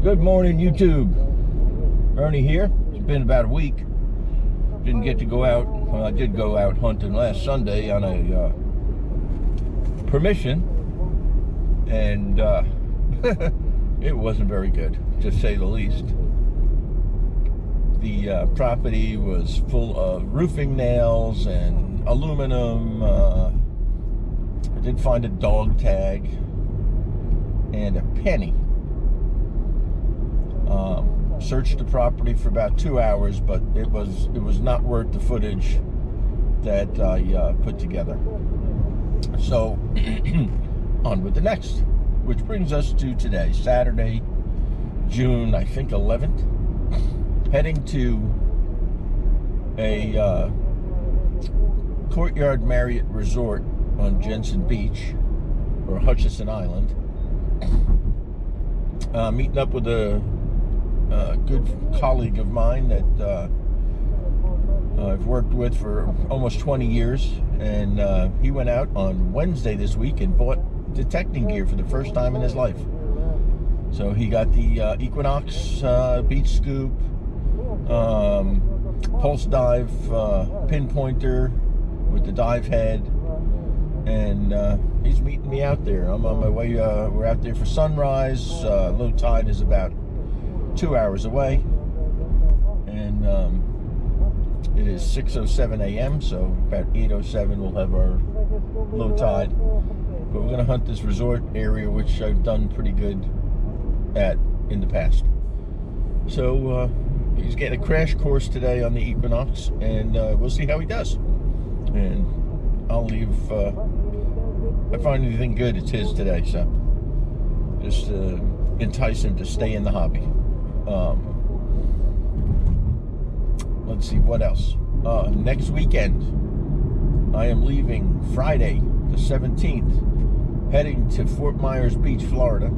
Good morning, YouTube. Ernie here. It's been about a week. Didn't get to go out. Well, I did go out hunting last Sunday on a permission, and it wasn't very good, to say the least. The property was full of roofing nails and aluminum. I did find a dog tag and a penny. Searched the property for about 2 hours, but it was not worth the footage that I put together. So on with the next, which brings us to today, Saturday, June, I think 11th. Heading to a Courtyard Marriott Resort on Jensen Beach, or Hutchinson Island. Meeting up with a good colleague of mine that I've worked with for almost 20 years, and he went out on Wednesday this week and bought detecting gear for the first time in his life. So he got the Equinox beach scoop, pulse dive pinpointer with the dive head, and he's meeting me out there. I'm on my way. We're out there for sunrise. Low tide is about 2 hours away, and it is 6:07 a.m. so about 8:07 we'll have our low tide. But we're going to hunt this resort area, which I've done pretty good at in the past. So he's getting a crash course today on the Equinox, and we'll see how he does. And I'll leave. If I find anything good, it's his today. So just entice him to stay in the hobby. Let's see what else. Next weekend, I am leaving Friday the 17th, heading to Fort Myers Beach, Florida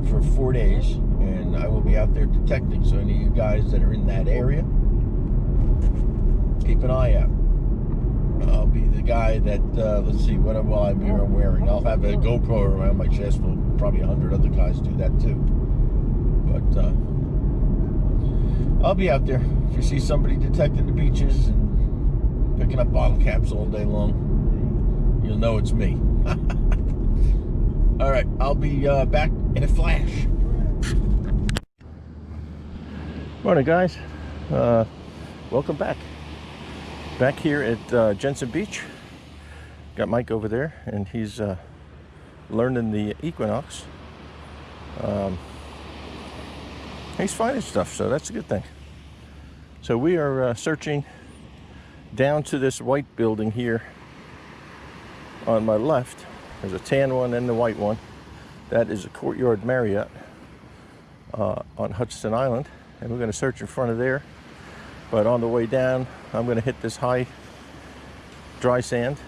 for 4 days, and I will be out there detecting. So any of you guys that are in that area, keep an eye out. I'll be the guy that, let's see, what will I be wearing? I'll have a GoPro around my chest. Well, probably 100 other guys do that too. But I'll be out there. If you see somebody detecting the beaches and picking up bottle caps all day long, you'll know it's me. All right, I'll be back in a flash. Morning, guys. Welcome back. Back here at Jensen Beach. Got Mike over there, and he's learning the Equinox. He's finding stuff, so that's a good thing. So we are searching down to this white building here on my left. There's a tan one and the white one. That is a Courtyard Marriott on Hutchinson Island, and we're going to search in front of there. But on the way down, I'm going to hit this high dry sand,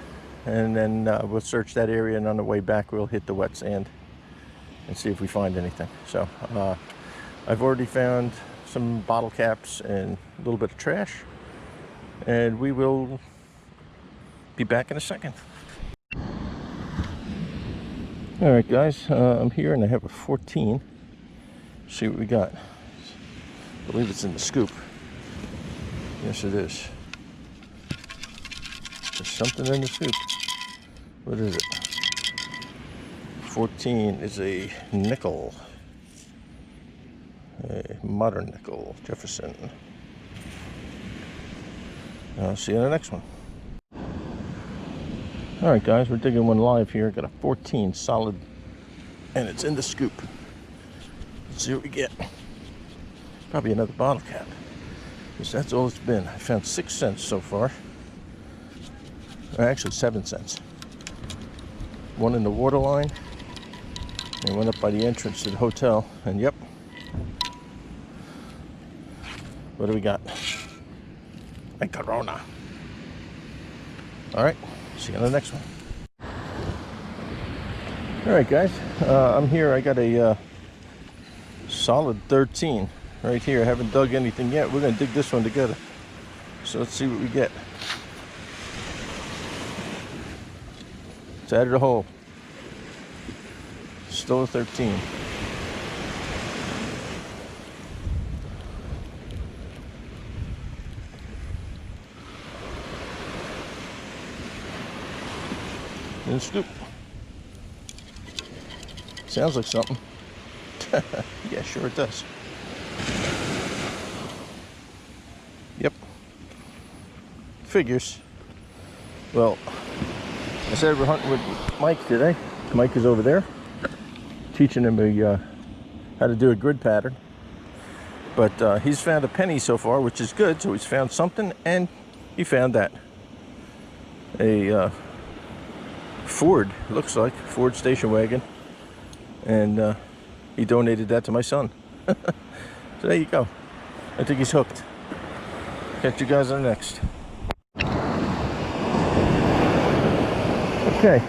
and then we'll search that area, and on the way back we'll hit the wet sand and see if we find anything. So I've already found some bottle caps and a little bit of trash, and we will be back in a second. All right, guys, I'm here and I have a 14. See what we got. I believe it's in the scoop. Yes, it is. There's something in the scoop. What is it? 14 is a nickel. A modern nickel, Jefferson. I'll see you in the next one. All right, guys, we're digging one live here. Got a 14 solid, and it's in the scoop. Let's see what we get. Probably another bottle cap. Because that's all it's been. I found 6 cents so far. Or actually 7 cents. One in the water line, and one up by the entrance to the hotel. And yep. What do we got? A Corona. All right, see you on the next one. All right, guys, I'm here. I got a solid 13 right here. I haven't dug anything yet. We're gonna dig this one together. So let's see what we get. It's out of the hole. Still a 13. And scoop. Sounds like something. Yeah, sure it does. Yep. Figures. Well, I said we're hunting with Mike today. Mike is over there, teaching him how to do a grid pattern. But he's found a penny so far, which is good. So he's found something, and he found that. A Ford, looks like, Ford station wagon. And he donated that to my son. So there you go. I think he's hooked. Catch you guys on the next. Okay,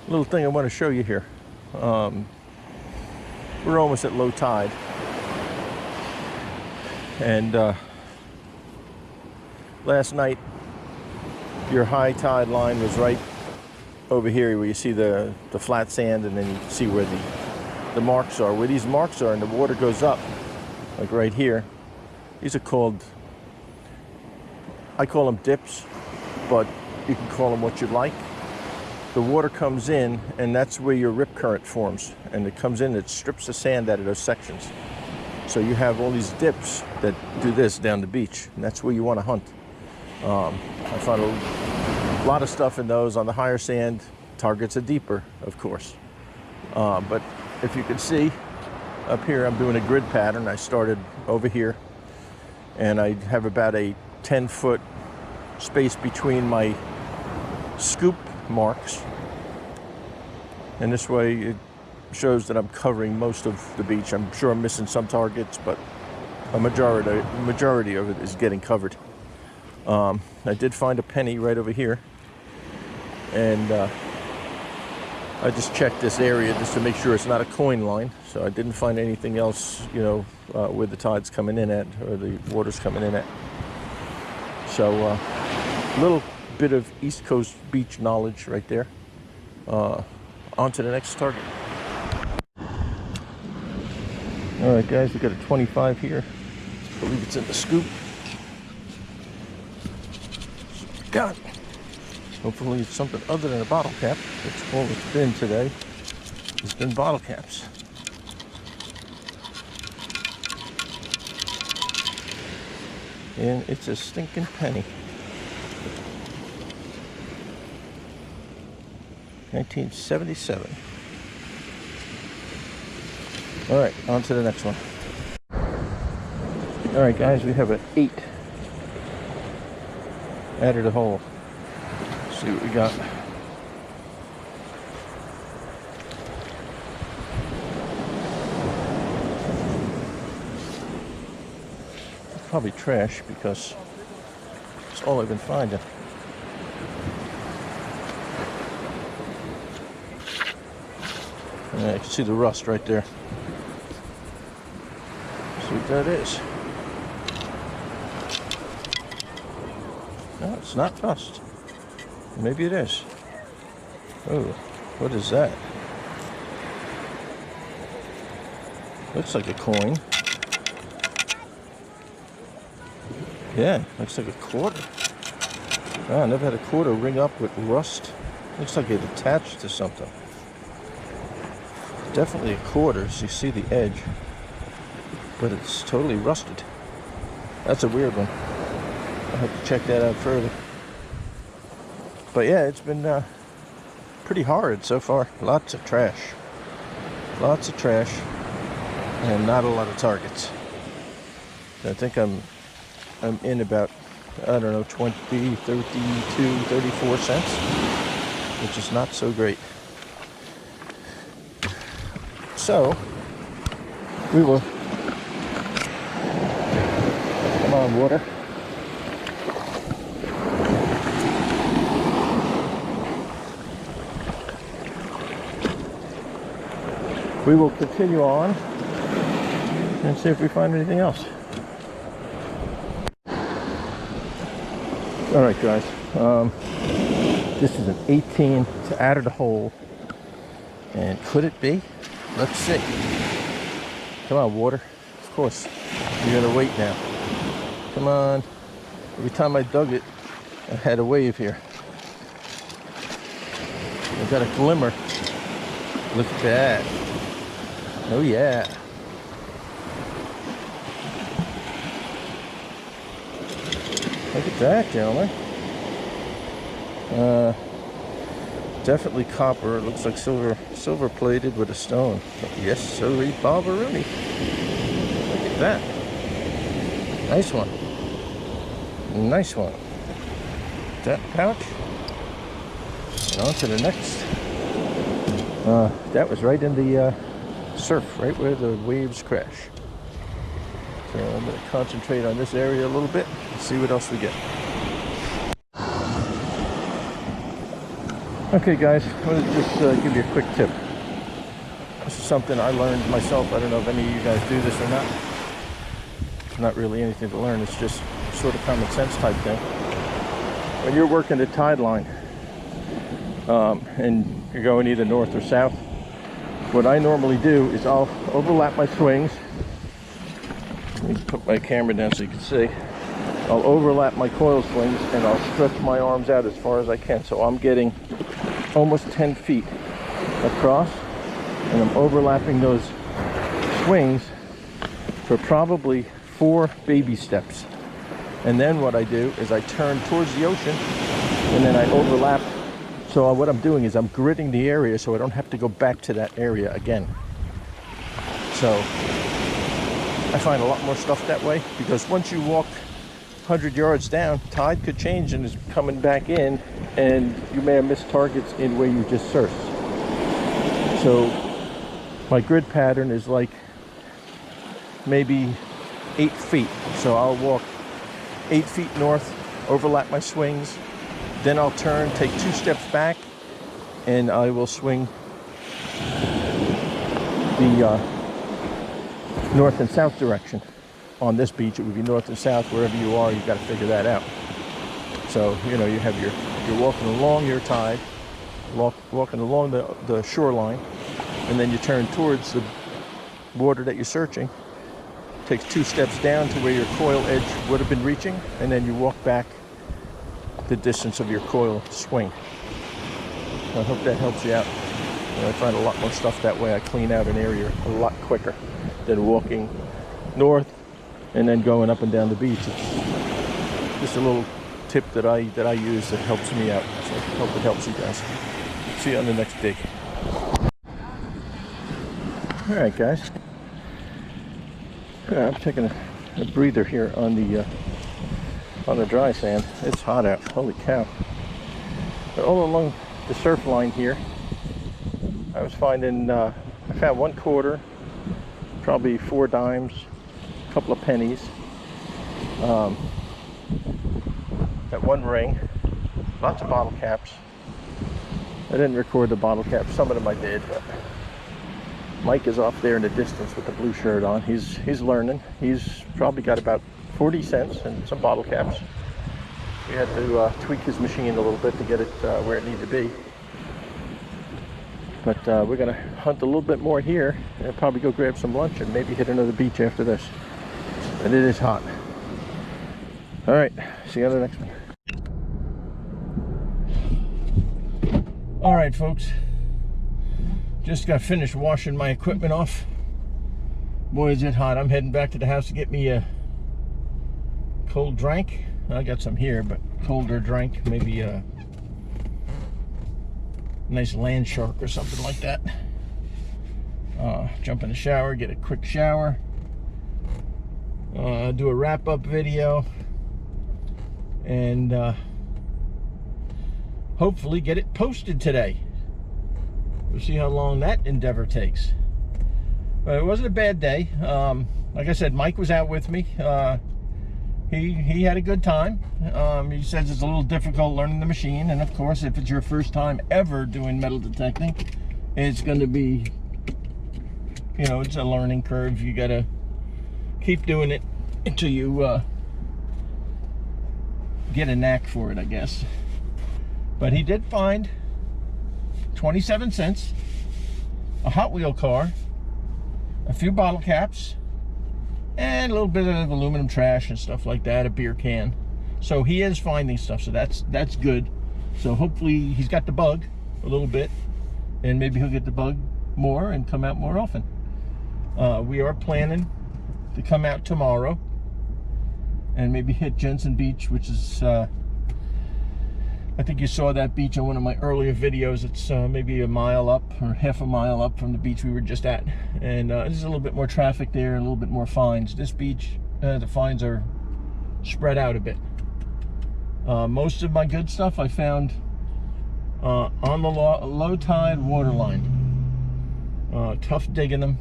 little thing I want to show you here. We're almost at low tide. And last night, your high tide line was right over here where you see the flat sand, and then you can see where the marks are. Where these marks are and the water goes up, like right here, these are called, I call them dips, but you can call them what you like. The water comes in, and that's where your rip current forms. And it comes in, it strips the sand out of those sections. So you have all these dips that do this down the beach, and that's where you want to hunt. I found a lot of stuff in those. On the higher sand, targets are deeper, of course. But if you can see, up here I'm doing a grid pattern. I started over here, and I have about a 10-foot space between my scoop marks, and this way it shows that I'm covering most of the beach. I'm sure I'm missing some targets, but a majority of it is getting covered. I did find a penny right over here, and I just checked this area just to make sure it's not a coin line. So I didn't find anything else, you know, where the tide's coming in at, or the water's coming in at. So a little bit of East Coast beach knowledge right there. On to the next target. All right, guys, we got a 25 here. I believe it's in the scoop. Got it. Hopefully it's something other than a bottle cap. That's all it's been today. It's been bottle caps. And it's a stinking penny. 1977. All right, on to the next one. All right, guys, we have an 8 out of the hole. Let's see what we got. Probably trash because it's all I've been finding. Yeah, you can see the rust right there. See what that is. No, it's not rust. Maybe it is. Oh, what is that? Looks like a coin. Yeah, looks like a quarter. Oh, I never had a quarter ring up with rust. Looks like it attached to something. Definitely a quarter, so you see the edge, but it's totally rusted. That's a weird one. I'll have to check that out further. But yeah, it's been pretty hard so far. Lots of trash. Lots of trash, and not a lot of targets. I think I'm in about, I don't know, 20, 32, 34 cents, which is not so great. So, we will, come on, water. We will continue on and see if we find anything else. All right, guys, this is an 18 to out of the hole, and could it be? Let's see. Come on, water. Of course, you're gonna wait now. Come on. Every time I dug it, I had a wave here. I got a glimmer. Look at that. Oh yeah. Look at that, gentlemen. Definitely copper. It looks like silver plated with a stone. Yes, sirree, Barbaroni. Look at that. Nice one. Nice one. That pouch. And on to the next. That was right in the surf, right where the waves crash. So I'm going to concentrate on this area a little bit and see what else we get. Okay guys, I want to just give you a quick tip. This is something I learned myself. I don't know if any of you guys do this or not. It's not really anything to learn. It's just sort of common sense type thing. When you're working the tide line and you're going either north or south, what I normally do is I'll overlap my swings. Let me put my camera down so you can see. I'll overlap my coil swings and I'll stretch my arms out as far as I can. So I'm getting almost 10 feet across, and I'm overlapping those swings for probably 4 baby steps. And then what I do is I turn towards the ocean and then I overlap. So what I'm doing is I'm gridding the area so I don't have to go back to that area again. So I find a lot more stuff that way, because once you walk 100 yards down, tide could change and is coming back in, and you may have missed targets in where you just surfed. So my grid pattern is like maybe 8 feet. So I'll walk 8 feet north, overlap my swings, then I'll turn, take 2 steps back, and I will swing the north and south direction. On this beach, it would be north and south. Wherever you are, you've got to figure that out. So, you know, you have you're walking along your tide, walking along the shoreline, and then you turn towards the water that you're searching. Takes 2 steps down to where your coil edge would have been reaching, and then you walk back the distance of your coil swing. I hope that helps you out. I find a lot more stuff that way. I clean out an area a lot quicker than walking north and then going up and down the beach. It's just a little tip that I use that helps me out. So I hope it helps you guys. See you on the next dig. All right, guys. Yeah, I'm taking a breather here on the dry sand. It's hot out. Holy cow! But all along the surf line here, I was finding I found 1 quarter, probably 4 dimes, a couple of pennies, that 1 ring, lots of bottle caps. I didn't record the bottle caps. Some of them I did, but Mike is off there in the distance with the blue shirt on. He's learning. He's probably got about 40 cents and some bottle caps. We had to tweak his machine a little bit to get it where it needed to be. But we're gonna hunt a little bit more here and probably go grab some lunch and maybe hit another beach after this. And it is hot. All right, see you on the next one. All right, folks. Just got finished washing my equipment off. Boy, is it hot. I'm heading back to the house to get me a cold drink. I got some here, but colder drink. Maybe a nice land shark or something like that. Jump in the shower, get a quick shower. Do a wrap-up video. And hopefully get it posted today. We'll see how long that endeavor takes. But it wasn't a bad day. Like I said, Mike was out with me. He had a good time. He says it's a little difficult learning the machine, and of course, if it's your first time ever doing metal detecting, it's going to be, you know, it's a learning curve. You got to keep doing it until you get a knack for it, I guess. But he did find 27 cents, a Hot Wheel car, a few bottle caps, and a little bit of aluminum trash and stuff like that, a beer can. So he is finding stuff, so that's good. So hopefully he's got the bug, a little bit, and maybe he'll get the bug more and come out more often. We are planning to come out tomorrow and maybe hit Jensen Beach, which is I think you saw that beach on one of my earlier videos. It's maybe a mile up or half a mile up from the beach we were just at, and there's a little bit more traffic there and a little bit more fines. This beach, the fines are spread out a bit. Most of my good stuff I found on the low tide waterline. Tough digging them.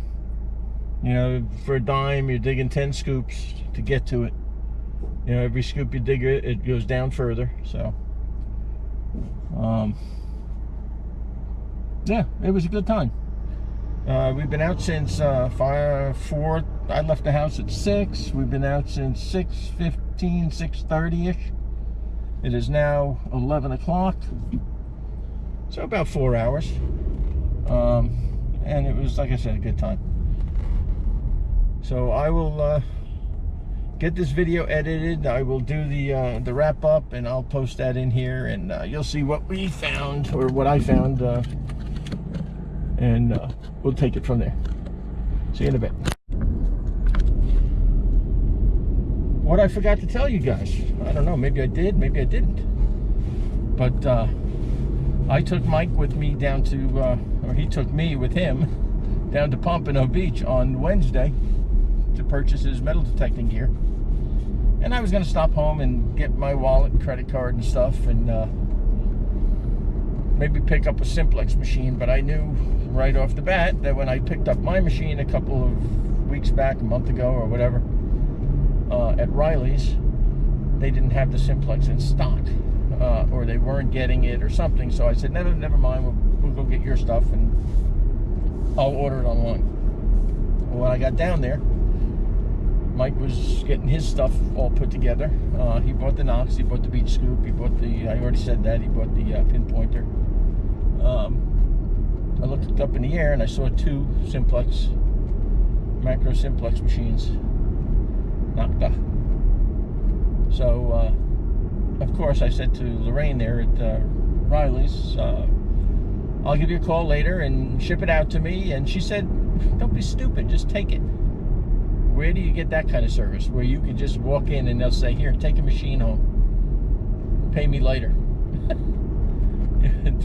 You know, for a dime you're digging 10 scoops to get to it. You know, every scoop you dig it goes down further. So yeah, it was a good time. We've been out since 4. I left the house at 6. We've been out since 6:15, 6:30ish. It is now 11 o'clock, so about 4 hours. And it was, like I said, a good time. So I will get this video edited. I will do the wrap up, and I'll post that in here, and you'll see what we found, or what I found, and we'll take it from there. See you in a bit. What I forgot to tell you guys, I don't know, maybe I did, maybe I didn't, but I took Mike with me down to, or he took me with him down to Pompano Beach on Wednesday to purchase his metal detecting gear. And I was going to stop home and get my wallet and credit card and stuff, and maybe pick up a Simplex machine. But I knew right off the bat that when I picked up my machine a couple of weeks back, a month ago or whatever, at Riley's, they didn't have the Simplex in stock, or they weren't getting it or something. So I said, never mind, we'll go get your stuff and I'll order it online. When I got down there, Mike was getting his stuff all put together. He bought the Knox, he bought the Beach Scoop, he bought the, I already said that, he bought the pinpointer. I looked up in the air and I saw 2 Simplex, macro Simplex machines knocked off. So, of course, I said to Lorraine there at Riley's, I'll give you a call later and ship it out to me. And she said, don't be stupid, just take it. Where do you get that kind of service where you can just walk in and they'll say, here, take a machine home, pay me later?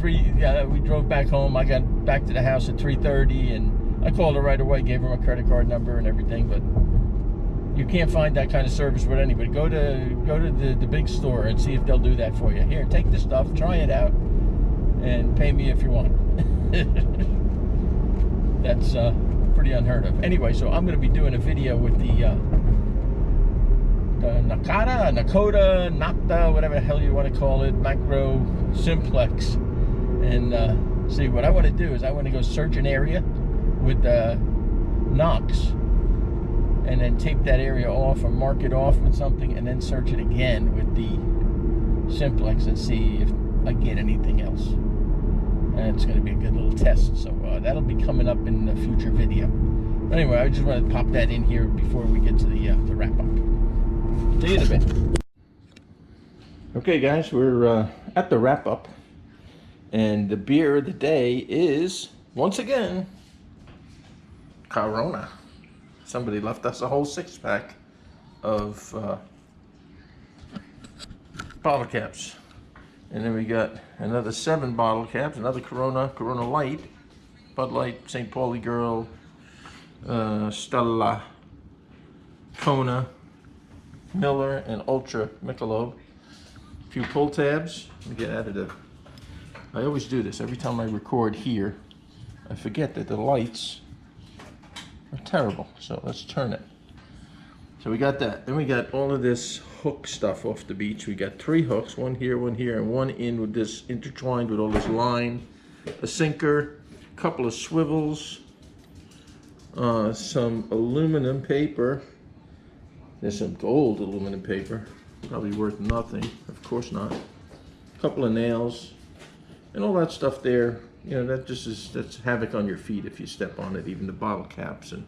We drove back home. I got back to the house at 3:30, and I called her right away, gave her my credit card number and everything. But you can't find that kind of service with anybody. Go to the big store and see if they'll do that for you. Here, take the stuff, try it out, and pay me if you want. That's pretty unheard of. Anyway, so I'm going to be doing a video with the Nakota, whatever the hell you want to call it, macro Simplex. And see, what I want to do is I want to go search an area with the Knox, and then tape that area off or mark it off with something, and then search it again with the Simplex and see if I get anything else. And it's going to be a good little test, so that'll be coming up in a future video. But anyway, I just want to pop that in here before we get to the wrap-up. See you in a bit. Okay, guys, we're at the wrap-up, and the beer of the day is, once again, Corona. Somebody left us a whole 6-pack of bottle caps. And then we got another 7 bottle caps, another Corona Light, Bud Light, St. Pauli Girl, Stella, Kona, Miller, and Ultra Michelob. A few pull tabs. Let me get out of the... I always do this. Every time I record here, I forget that the lights are terrible. So let's turn it. So we got that. Then we got all of this hook stuff off the beach. We got 3 hooks, one here, and one in with this, intertwined with all this line. A sinker, a couple of swivels, some aluminum paper. There's some gold aluminum paper, probably worth nothing, of course not. A couple of nails, and all that stuff there. You know, that's havoc on your feet if you step on it, even the bottle caps and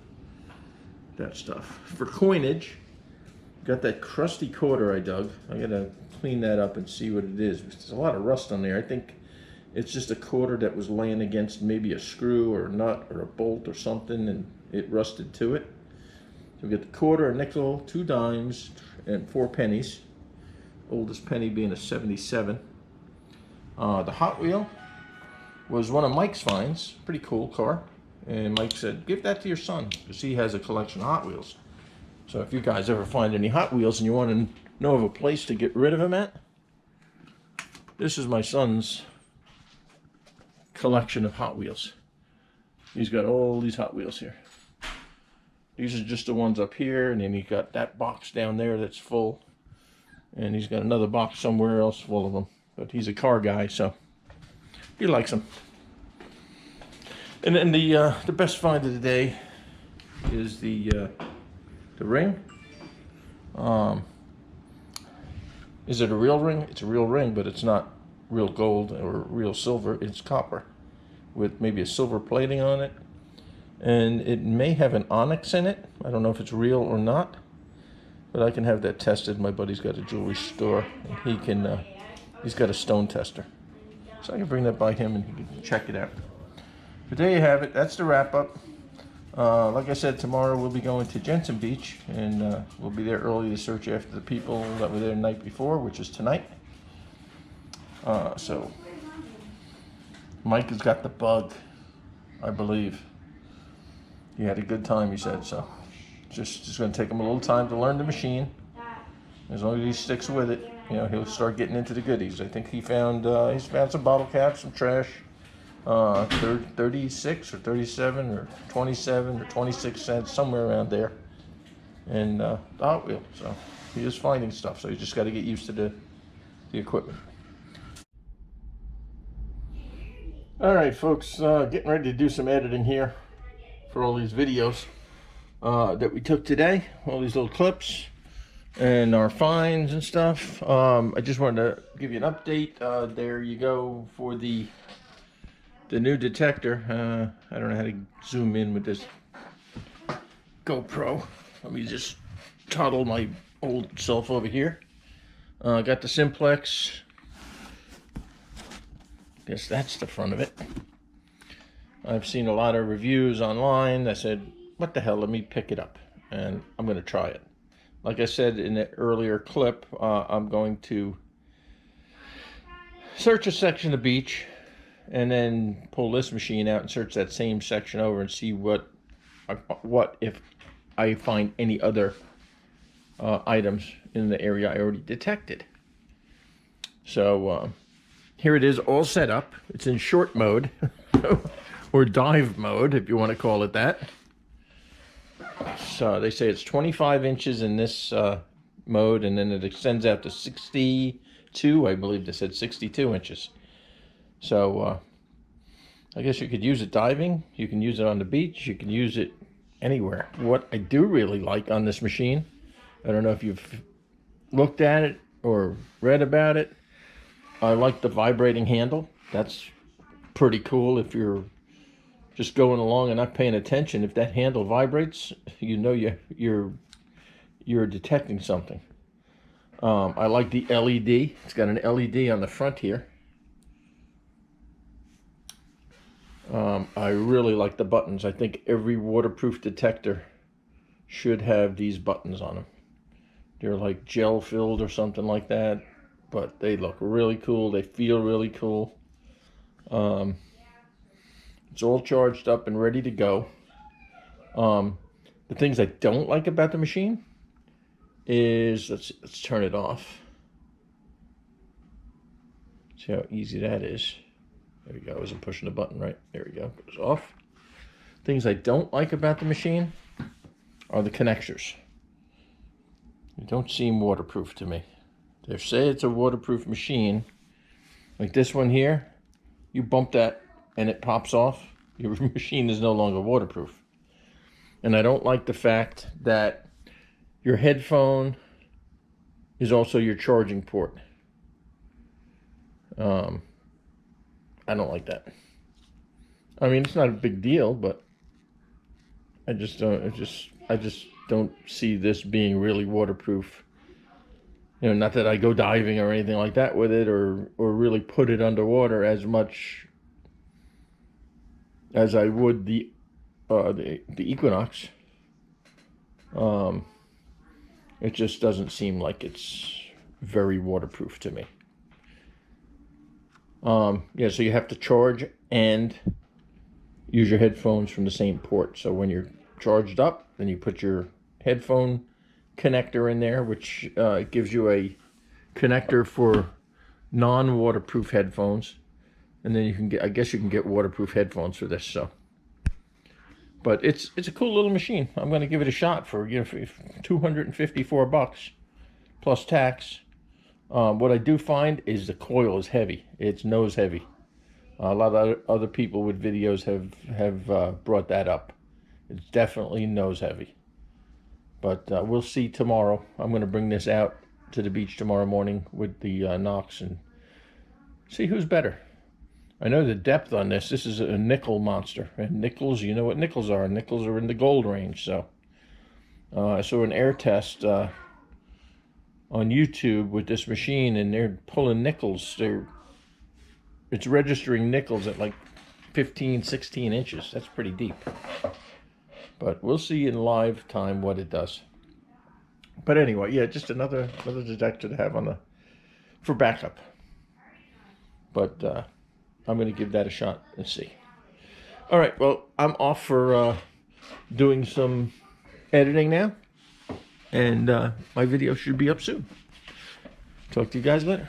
that stuff. For coinage, got that crusty quarter I dug. I gotta clean that up and see what it is. There's a lot of rust on there. I think It's just a quarter that was laying against maybe a screw or a nut or a bolt or something, and it rusted to it. So we get the quarter, a nickel, 2 dimes, and 4 pennies. Oldest penny being a 77. The Hot Wheel was one of Mike's finds. Pretty cool car. And Mike said, give that to your son, because he has a collection of Hot Wheels. So if you guys ever find any Hot Wheels and you want to know of a place to get rid of them at, this is my son's collection of Hot Wheels. He's got all these Hot Wheels here. These are just the ones up here, and then he got that box down there that's full. And he's got another box somewhere else full of them. But he's a car guy, so he likes them. And then the best find of the day is the ring. Is it a real ring? It's a real ring, but it's not real gold or real silver. It's copper with maybe a silver plating on it. And it may have an onyx in it. I don't know if it's real or not, but I can have that tested. My buddy's got a jewelry store, and he can, he's got a stone tester. So I can bring that by him and he can check it out. But there you have it. That's the wrap up. Like I said, tomorrow we'll be going to Jensen Beach, and we'll be there early to search after the people that were there the night before, which is tonight. So Mike has got the bug, I believe. He had a good time, he said. So just going to take him a little time to learn the machine. As long as he sticks with it, you know, he'll start getting into the goodies. I think he's found some bottle caps, some trash. 36 or 37 or 27 or 26 cents, somewhere around there, and the Hot Wheel. So he is finding stuff, so you just got to get used to the equipment. All right, folks, getting ready to do some editing here for all these videos that we took today, all these little clips and our finds and stuff. I just wanted to give you an update. There you go for the new detector. I don't know how to zoom in with this GoPro. Let me just toddle my old self over here. Got the Simplex. Guess that's the front of it. I've seen a lot of reviews online. I said, what the hell, let me pick it up. And I'm going to try it. Like I said in the earlier clip, I'm going to search a section of beach and then pull this machine out and search that same section over and see what if I find any other items in the area I already detected. So here it is, all set up. It's in short mode or dive mode, if you want to call it that. So they say it's 25 inches in this mode, and then it extends out to 62. I believe they said 62 inches. So I guess you could use it diving, you can use it on the beach, you can use it anywhere. What I do really like on this machine, I don't know if you've looked at it or read about it, I like the vibrating handle. That's pretty cool. If you're just going along and not paying attention, if that handle vibrates, you know you're detecting something. I like the LED. It's got an LED on the front here. I really like the buttons. I think every waterproof detector should have these buttons on them. They're like gel filled or something like that, but they look really cool. They feel really cool. It's all charged up and ready to go. The things I don't like about the machine is, let's turn it off. See how easy that is. There we go. I wasn't pushing the button right. There we go. Goes off. Things I don't like about the machine are the connectors. They don't seem waterproof to me. They say it's a waterproof machine. Like this one here, you bump that and it pops off. Your machine is no longer waterproof. And I don't like the fact that your headphone is also your charging port. I don't like that. I mean, it's not a big deal, but I just don't see this being really waterproof You know, not that I go diving or anything like that with it, or really put it underwater as much as I would the Equinox. It just doesn't seem like it's very waterproof to me. Yeah, so you have to charge and use your headphones from the same port. So when you're charged up, then you put your headphone connector in there, which gives you a connector for non-waterproof headphones, and then you can get, I guess you can get waterproof headphones for this. So, but it's a cool little machine. I'm going to give it a shot for, you know, for $254 plus tax. What I do find is the coil is heavy. It's nose heavy. A lot of other people with videos have brought that up. It's definitely nose heavy. But we'll see tomorrow. I'm going to bring this out to the beach tomorrow morning with the Knox and see who's better. I know the depth on this. This is a nickel monster. And nickels, you know what nickels are. Nickels are in the gold range. So I saw an air test on YouTube with this machine, and they're pulling nickels. It's registering nickels at like 15, 16 inches. That's pretty deep. But we'll see in live time what it does. But anyway, yeah, just another detector to have on for backup. But I'm going to give that a shot and see. All right, well, I'm off for doing some editing now. And my video should be up soon. Talk to you guys later.